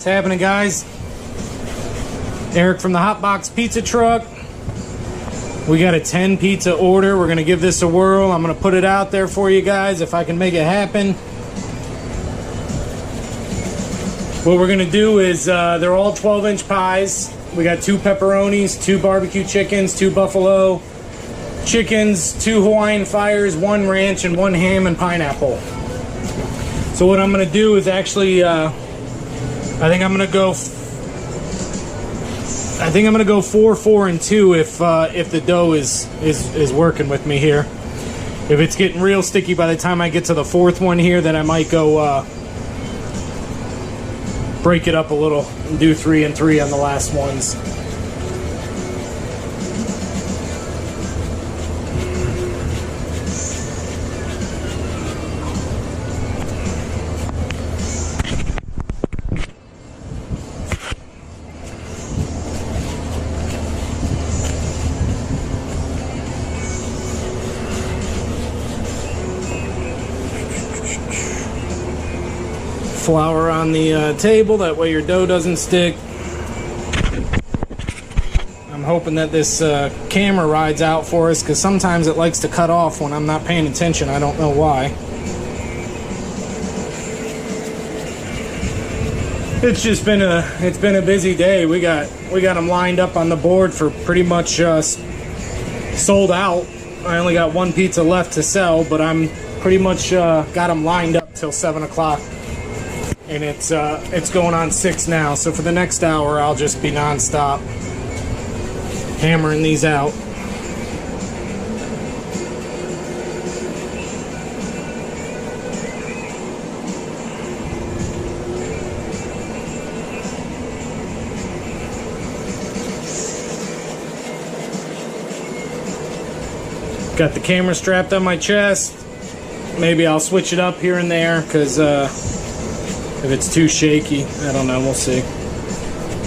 happening, guys? Eric from the Hotbox Pizza Truck. We got a 10 pizza order. We're gonna give this a whirl. I'm gonna put it out there for you guys if I can make it happen. What we're gonna do is they're all 12-inch pies. We got 2 pepperonis, 2 barbecue chickens, 2 buffalo chickens, 2 Hawaiian fires, 1 ranch, and 1 ham and pineapple. So what I'm gonna do is actually, I think I'm gonna go 4, 4, and 2 if the dough is working with me here. If it's getting real sticky by the time I get to the 4th one here, then I might go break it up a little and do 3 and 3 on the last ones. Flour on the table, that way your dough doesn't stick. I'm hoping that this camera rides out for us, because sometimes it likes to cut off when I'm not paying attention. I don't know why. It's just been a busy day. We got them lined up on the board for pretty much sold out. I only got 1 pizza left to sell, but I'm pretty much got them lined up till 7 o'clock. And it's going on 6 now, so for the next hour I'll just be non-stop hammering these out. Got the camera strapped on my chest. Maybe I'll switch it up here and there, because if it's too shaky, I don't know, we'll see.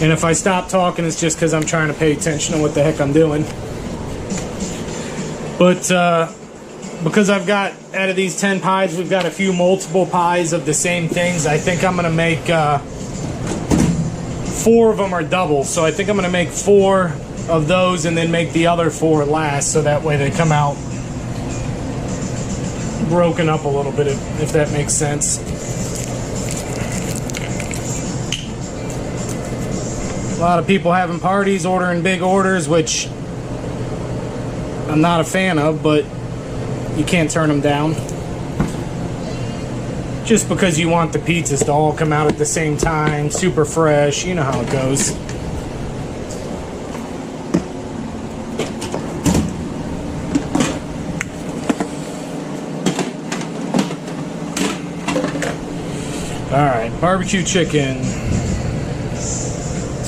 And if I stop talking, it's just because I'm trying to pay attention to what the heck I'm doing. But because I've got, out of these 10 pies, we've got a few multiple pies of the same things. I think I'm going to make 4 of them are double. So I think I'm going to make 4 of those and then make the other 4 last. So that way they come out broken up a little bit, if that makes sense. A lot of people having parties, ordering big orders, which I'm not a fan of, but you can't turn them down. Just because you want the pizzas to all come out at the same time, super fresh, you know how it goes. Alright, barbecue chicken.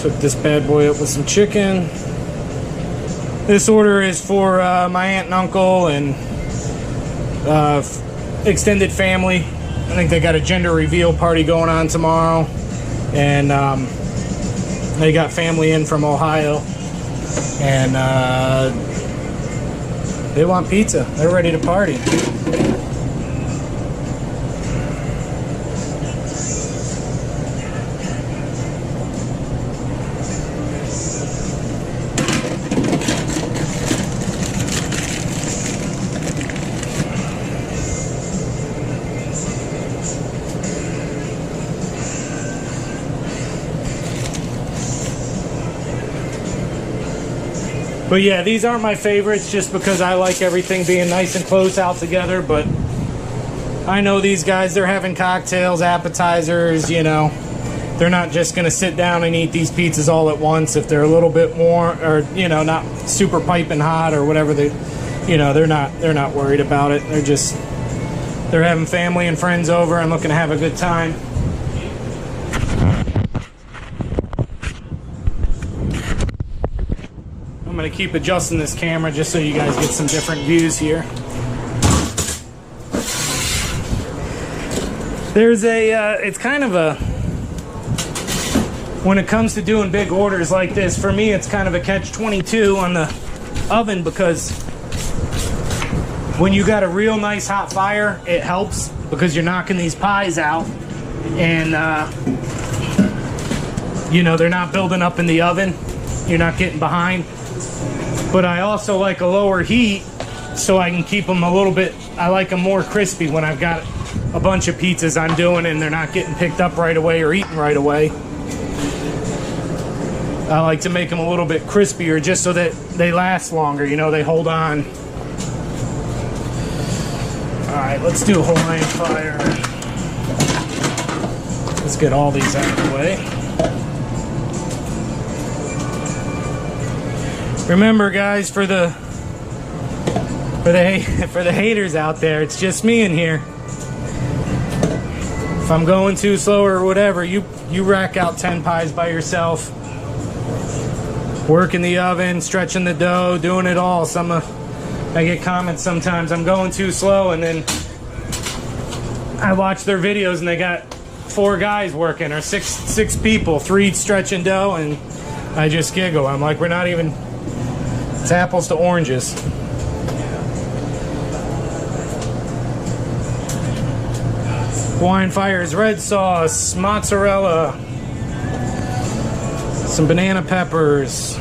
Took this bad boy up with some chicken. This order is for my aunt and uncle and extended family. I think they got a gender reveal party going on tomorrow, and they got family in from Ohio, and they want pizza. They're ready to party. But yeah, these aren't my favorites just because I like everything being nice and close out together. But I know these guys, they're having cocktails, appetizers, you know. They're not just going to sit down and eat these pizzas all at once if they're a little bit more, or, you know, not super piping hot or whatever. They, you know, they're not worried about it. They're having family and friends over and looking to have a good time. I'm going to keep adjusting this camera just so you guys get some different views here. There's it's kind of a, when it comes to doing big orders like this, for me it's kind of a catch-22 on the oven, because when you got a real nice hot fire, it helps because you're knocking these pies out, and You know, they're not building up in the oven. You're not getting behind. But I also like a lower heat so I can keep them a little bit, I like them more crispy when I've got a bunch of pizzas I'm doing and they're not getting picked up right away or eaten right away. I like to make them a little bit crispier just so that they last longer, you know, they hold on. All right, let's do Hawaiian fire. Let's get all these out of the way. Remember, guys, for the haters out there, it's just me in here. If I'm going too slow or whatever, you rack out 10 pies by yourself. Working the oven, stretching the dough, doing it all. I get comments sometimes I'm going too slow, and then I watch their videos and they got 4 guys working or six people, 3 stretching dough, and I just giggle. I'm like, we're not even. It's apples to oranges. Hawaiian Fire's red sauce, mozzarella, some banana peppers.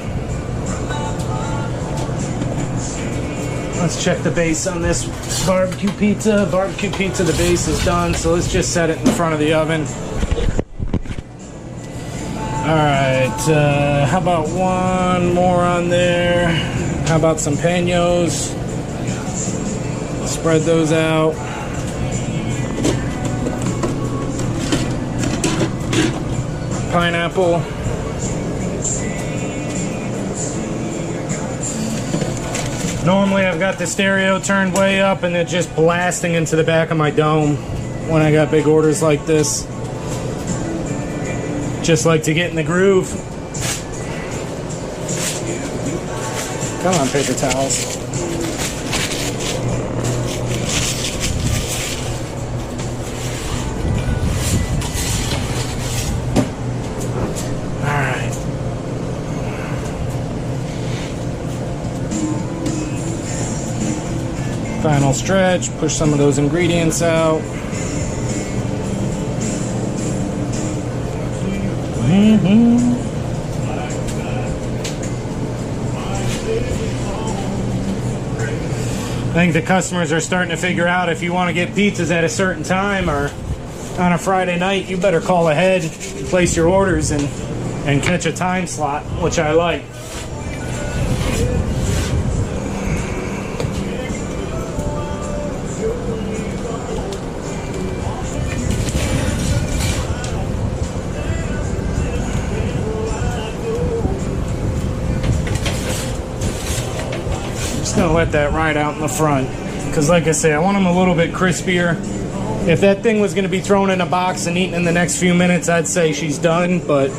Let's check the base on this barbecue pizza. Barbecue pizza, the base is done, so let's just set it in front of the oven. Alright, how about one more on there? How about some panos? Spread those out. Pineapple. Normally I've got the stereo turned way up and it's just blasting into the back of my dome when I got big orders like this. Just like to get in the groove. Come on, paper towels. All right. Final stretch, push some of those ingredients out. I think the customers are starting to figure out if you want to get pizzas at a certain time or on a Friday night, you better call ahead, place your orders, and catch a time slot, which I like. Just gonna let that ride out in the front, because like I say, I want them a little bit crispier. If that thing was gonna be thrown in a box and eaten in the next few minutes, I'd say she's done, but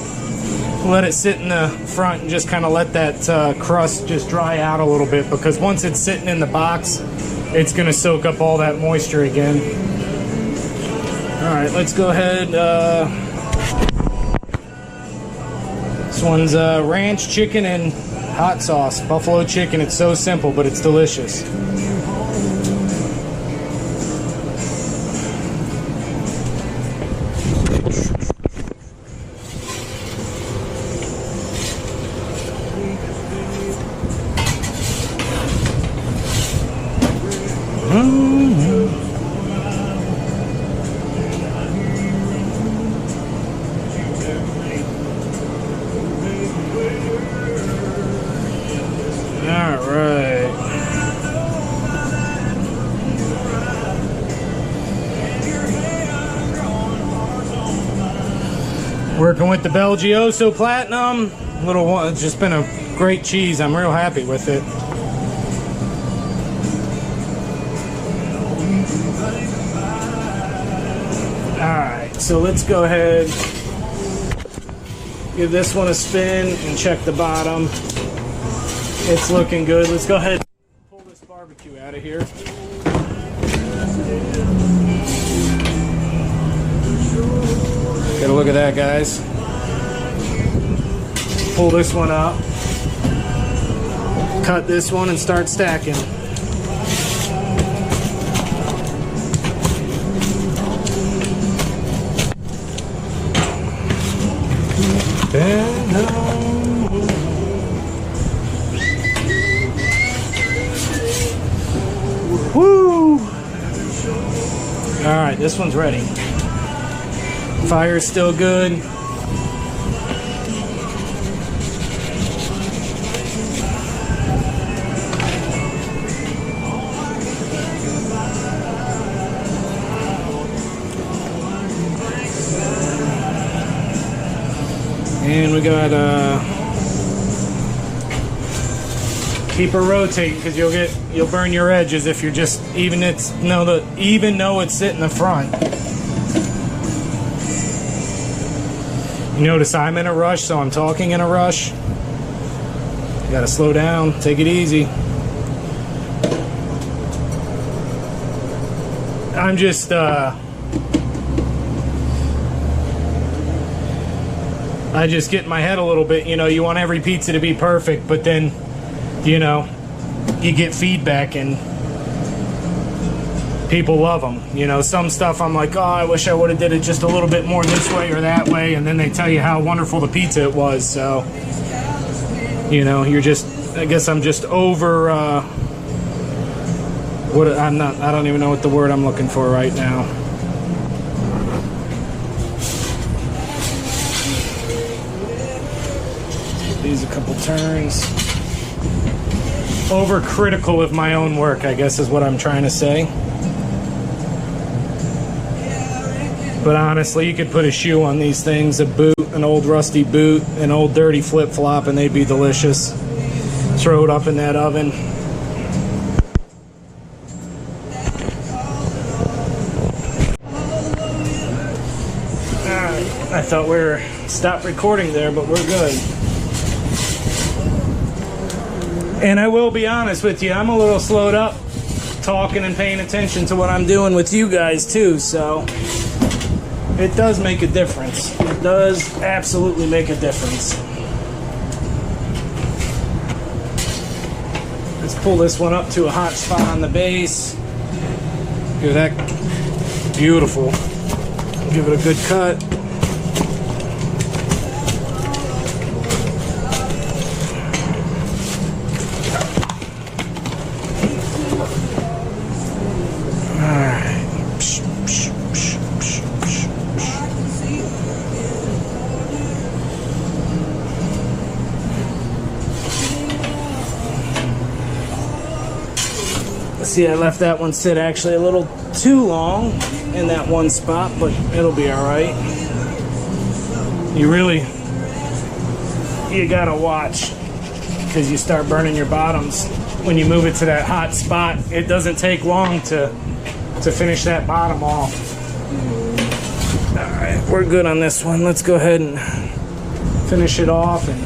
let it sit in the front and just kind of let that crust just dry out a little bit, because once it's sitting in the box, it's gonna soak up all that moisture again. All right, let's go ahead. This one's ranch chicken and hot sauce, buffalo chicken. It's so simple, but it's delicious. Working with the Belgioso Platinum, little one. It's just been a great cheese. I'm real happy with it. Alright, so let's go ahead, give this one a spin and check the bottom. It's looking good. Let's go ahead and pull this barbecue out of here. Get a look at that, guys. Pull this one up. Cut this one and start stacking. Alright, this one's ready. Fire's still good. And we got keep her rotating because you'll burn your edges if you're just even though it's sitting in the front. You notice I'm in a rush, so I'm talking in a rush. You gotta slow down, take it easy. I'm just I just get in my head a little bit, you know, you want every pizza to be perfect, but then, you know, you get feedback and people love them. You know, some stuff I'm like, oh, I wish I would have did it just a little bit more this way or that way, and then they tell you how wonderful the pizza it was. So, you know, you're just, I guess I'm just over, I don't even know what the word I'm looking for right now. These a couple turns. Overcritical of my own work, I guess is what I'm trying to say. But honestly, you could put a shoe on these things, a boot, an old rusty boot, an old dirty flip-flop, and they'd be delicious. Throw it up in that oven. Alright, I thought we were stopped recording there, but we're good. And I will be honest with you, I'm a little slowed up talking and paying attention to what I'm doing with you guys too, so it does make a difference. It does absolutely make a difference. Let's pull this one up to a hot spot on the base. Look at that, beautiful. Give it a good cut. See, I left that one sit actually a little too long in that one spot, but it'll be all right. You gotta watch because you start burning your bottoms when you move it to that hot spot. It doesn't take long to finish that bottom off. All right, we're good on this one. Let's go ahead and finish it off. And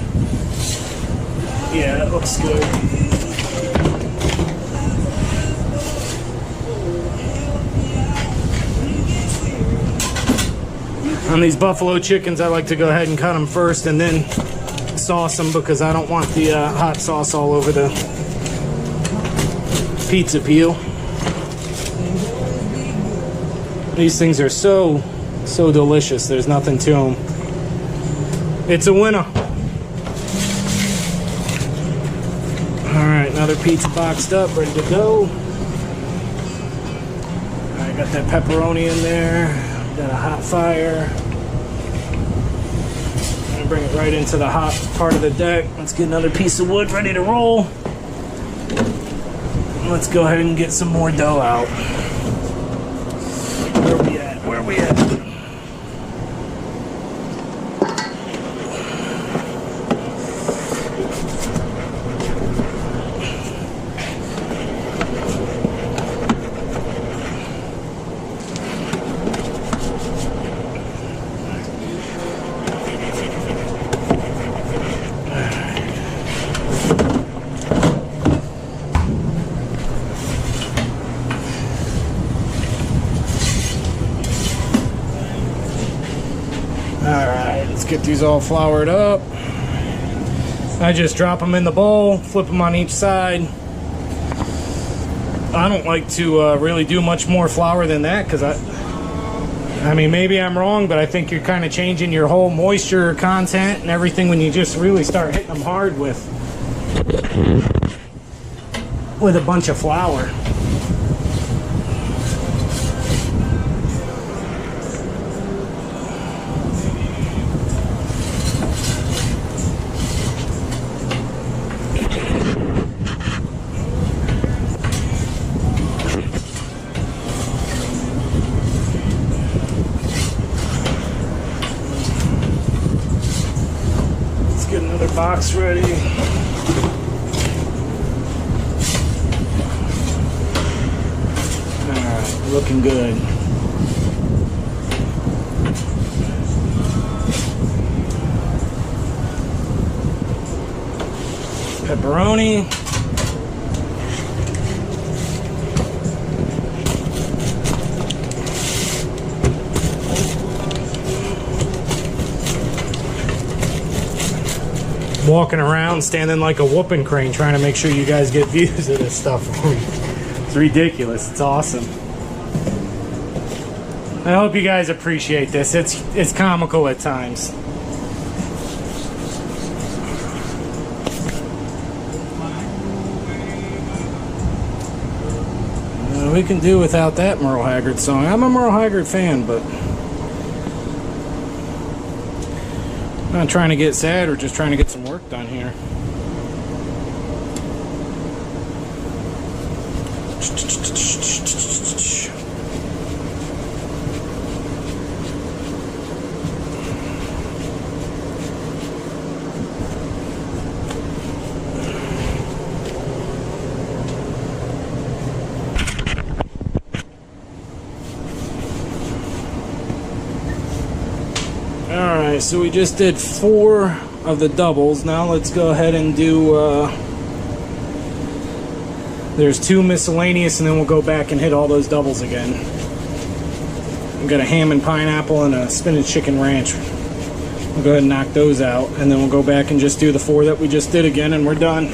yeah, that looks good. On these buffalo chickens, I like to go ahead and cut them first and then sauce them because I don't want the hot sauce all over the pizza peel. These things are so delicious. There's nothing to them. It's a winner. All right, another pizza boxed up, ready to go. I got that pepperoni in there. Got a hot fire. I'm gonna bring it right into the hot part of the deck. Let's get another piece of wood ready to roll. Let's go ahead and get some more dough out. Where we at? Where we at? Get these all floured up. I just drop them in the bowl, flip them on each side. I don't like to really do much more flour than that because I mean, maybe I'm wrong, but I think you're kind of changing your whole moisture content and everything when you just really start hitting them hard with a bunch of flour. box ready. Alright, looking good. Pepperoni. Walking around, standing like a whooping crane, trying to make sure you guys get views of this stuff. It's ridiculous. It's awesome. I hope you guys appreciate this. It's comical at times. We can do without that Merle Haggard song. I'm a Merle Haggard fan, but I'm not trying to get sad, we're just trying to get some work done here. Alright, so we just did 4 of the doubles. Now let's go ahead and do, there's 2 miscellaneous, and then we'll go back and hit all those doubles again. We've got a ham and pineapple and a spinach chicken ranch. We'll go ahead and knock those out, and then we'll go back and just do the 4 that we just did again, and we're done.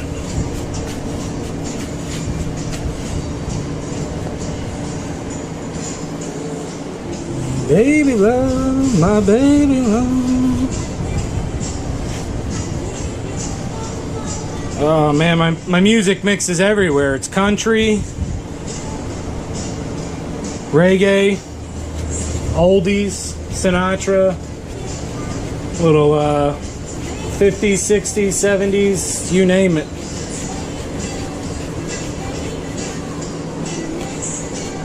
Baby love, my baby love. Oh man, my music mixes everywhere. It's country, reggae, oldies, Sinatra, little 50s, 60s, 70s, you name it.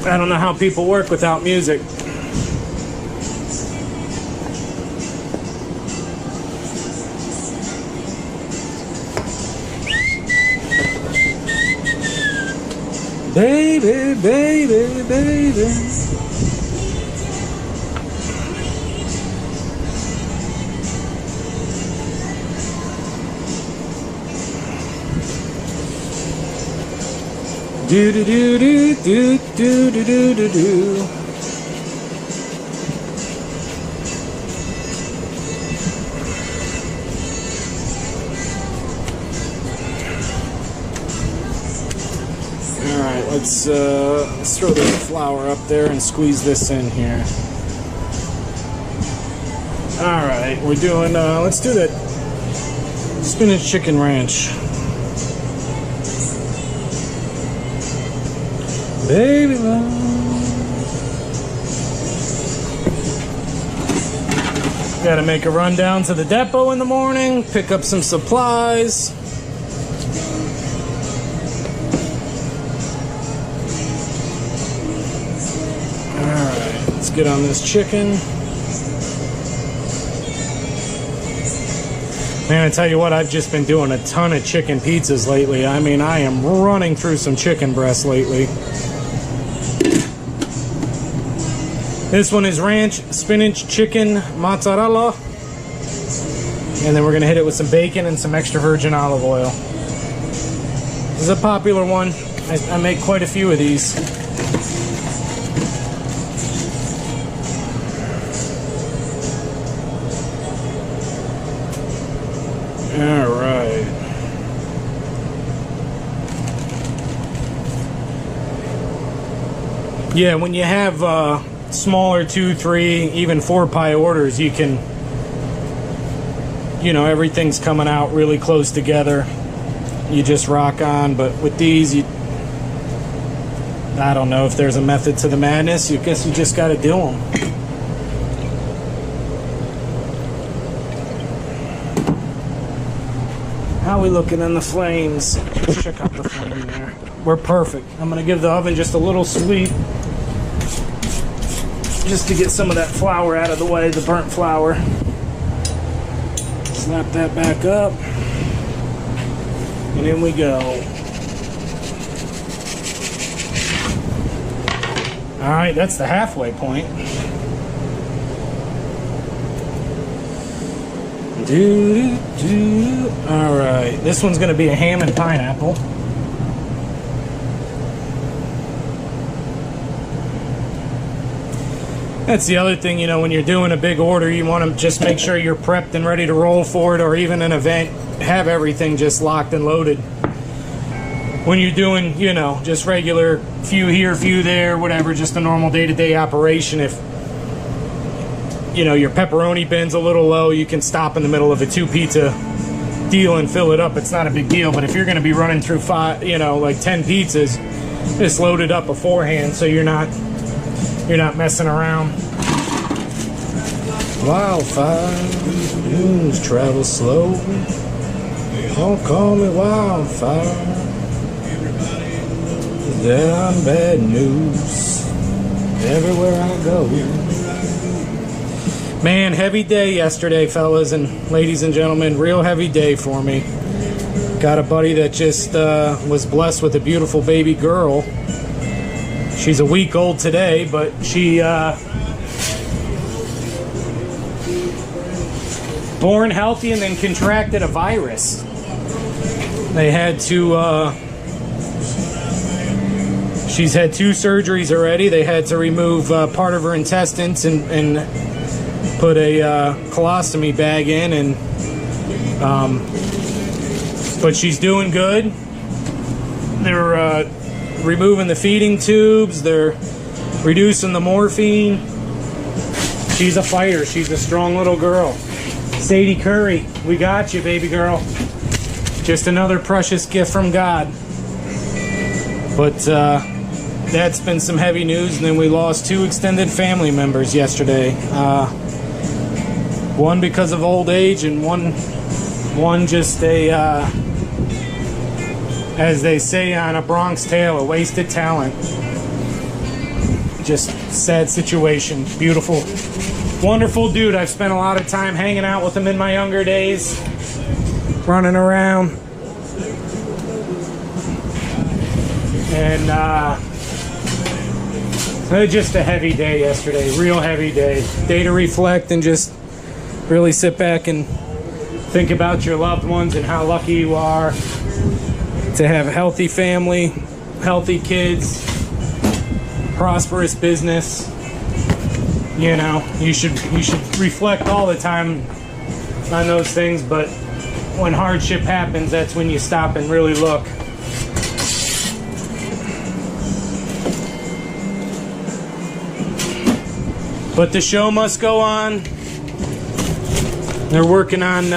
I don't know how people work without music. Baby, baby, baby. Do do do do do do do do do do. Let's throw this flour up there and squeeze this in here. Alright, we're doing, let's do that spinach chicken ranch. Baby love. Gotta make a run down to the depot in the morning, pick up some supplies. Let's get on this chicken. Man, I tell you what, I've just been doing a ton of chicken pizzas lately. I mean, I am running through some chicken breasts lately. This one is ranch, spinach, chicken, mozzarella. And then we're going to hit it with some bacon and some extra virgin olive oil. This is a popular one. I make quite a few of these. Alright. Yeah, when you have smaller 2, 3, even 4 pie orders, you can, you know, everything's coming out really close together. You just rock on. But with these, I don't know if there's a method to the madness. I guess you just got to do them. How are we looking in the flames? Check out the flame there. We're perfect. I'm going to give the oven just a little sweep, just to get some of that flour out of the way, the burnt flour. Snap that back up. And in we go. Alright, that's the halfway point. Alright, this one's going to be a ham and pineapple. That's the other thing, you know, when you're doing a big order, you want to just make sure you're prepped and ready to roll for it, or even an event, have everything just locked and loaded. When you're doing, you know, just regular few here, few there, whatever, just a normal day-to-day operation, if, you know, your pepperoni bin's a little low, you can stop in the middle of a 2-pizza deal and fill it up. It's not a big deal. But if you're going to be running through 5, you know, like 10 pizzas, just load it up beforehand so you're not messing around. Wildfire, news travel slow. Don't call me wildfire. Then I'm bad news everywhere I go. Man, heavy day yesterday, fellas and ladies and gentlemen. Real heavy day for me. Got a buddy that just was blessed with a beautiful baby girl. She's a week old today, but she born healthy and then contracted a virus. They had to she's had 2 surgeries already. They had to remove part of her intestines and put a colostomy bag in, and but she's doing good. They're removing the feeding tubes. They're reducing the morphine. She's a fighter. She's a strong little girl. Sadie Curry, we got you, baby girl. Just another precious gift from God. But that's been some heavy news. And then we lost 2 extended family members yesterday. One because of old age, and one just a, as they say on A Bronx Tale, a wasted talent. Just sad situation. Beautiful, wonderful dude. I've spent a lot of time hanging out with him in my younger days, running around. And just a heavy day yesterday. Real heavy day. Day to reflect and just really sit back and think about your loved ones and how lucky you are to have a healthy family, healthy kids, prosperous business. You know, you should reflect all the time on those things, but when hardship happens, that's when you stop and really look. But the show must go on. They're working on